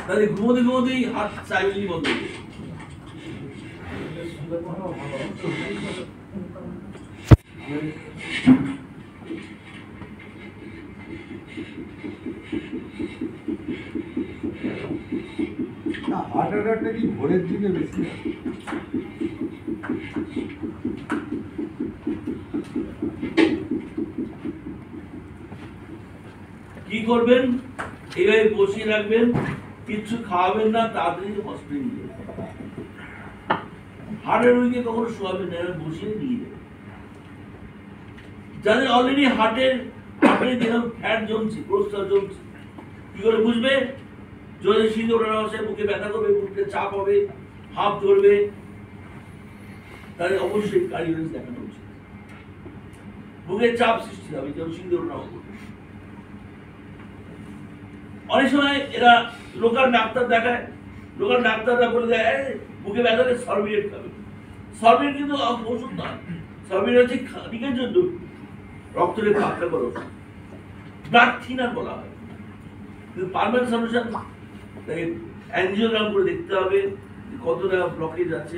তাহলে ঘুমোতে ঘুমোতেই হাত সাইলেন্টলি বন্ধ হয়ে যায়। হার্ট অ্যাটাকটা কি ভোরের দিকে বেশি? কি করবেন? এইভাবে বসিয়ে রাখবেন, কিচ্ছু খাওয়াবেন না, তাড়াতাড়ি হসপিটালে নিয়ে যাবেন। হার্টের রোগীকে কখনো শোয়াবেন না, বসিয়ে নিয়ে যাবেন। যাদের অলরেডি হার্টের যেরকম ফ্যাট জমছে, প্রস্তাব জমছে, কি করে বুঝবে? যদি সিঁদুর ওঠানো আসে, বুকে ব্যথা করবে, বুকে চাপ হবে, হাফ ধরবে, তাহলে অবশ্যই কার্ডিওলজিস্ট দেখানো উচিত। বুকে চাপ সৃষ্টি হবে যখন সিঁদুর ওঠানো করবে। অনেক সময় এরা লোকাল ডাক্তার দেখায়, লোকাল ডাক্তাররা বলে দেয় বুকে ব্যথা হলে সরবিরেট খাবে। সরবিরেট কিন্তু ওষুধ নয়, সরবিরেট হচ্ছে খানিকের জন্য রক্তরে পাতলা করে ওষুধ, ব্লাড থিনার বলা হয়। কিন্তু পার্মানেন্ট সলিউশন, তাই অ্যানজিওগ্রাম করে দেখতে হবে কতটা ব্লকেজ আছে,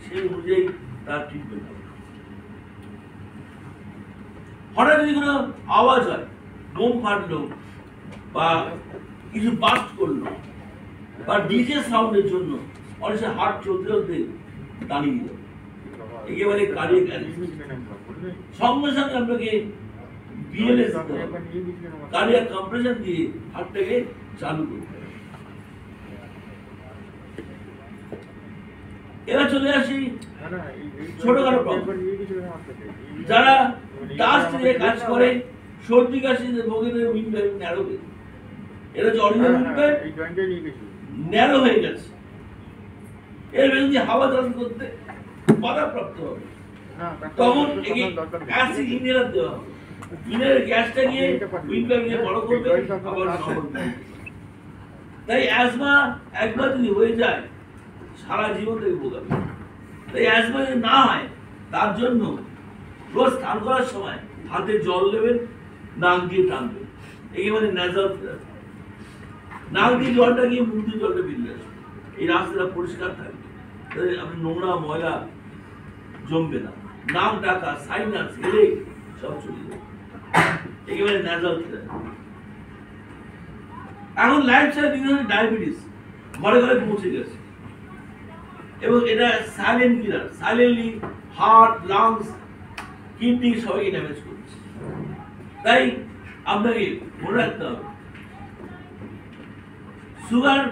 সেই অনুযায়ী তার ট্রিটমেন্ট হবে। হঠাৎ যদি কোনো আওয়াজ হয়, বোম ফাটলো বা কিছু বাস্ট করলো বা ডিজে সাউন্ডের জন্য অনেক সময় হার্ট চলতে চলতে দাঁড়িয়ে যাবে, একেবারে কার্ডিয়াক অ্যারেস্ট। সঙ্গে সঙ্গে আপনাকে বিএলএস দিতে হবে, কার্ডিয়াক কম্প্রেশন দিয়ে হার্টটাকে চালু করতে হবে। এবার চলে আসি ছোটখাটো প্রবলেম। যারা ডাস্ট নিয়ে কাজ করে, সর্দি কাশি ভোগে, উইন্ডপাইপ ন্যারো হয়ে যায়। এটা হচ্ছে অরিজিনাল উইন্ডপাইপ ন্যারো হয়ে গেছে, এর যদি হাওয়া চলাচল করতে বাধাপ্রাপ্ত হবে, তখন একে অ্যাসিড ইনহেলার দেওয়া হবে। ইনহেলার গ্যাসটা গিয়ে উইন্ডপাইপ নিয়ে বড় করবে, আবার নরমাল করবে। তাই অ্যাজমা একবার যদি হয়ে যায় সারা জীবন থেকে ভোগাবে। তাই অ্যাজমা যদি না হয়, তার জন্য রোজ স্নান করার সময় হাতে জল দেবেন, নাক দিয়ে টানবেন, একেবারে ন্যাজাল থেরাপি। নাক দিয়ে জলটা গিয়ে মুখ দিয়ে জলটা বেরিয়ে আসবে, এই রাস্তাটা পরিষ্কার থাকবে, আপনি নোংরা ময়লা জমবে না, নাক ডাকা, সাইনাস, হেডেক সব চলে যাবে, একেবারে ন্যাজাল থেরাপি। এখন লাইফস্টাইল ডিজিজ, ডায়াবেটিস ঘরে ঘরে পৌঁছে গেছে এবং এটা silent killer, silently heart, lungs, kidney সবাইকে ড্যামেজ করছে। তাই আপনাকে মনে রাখতে হবে সুগার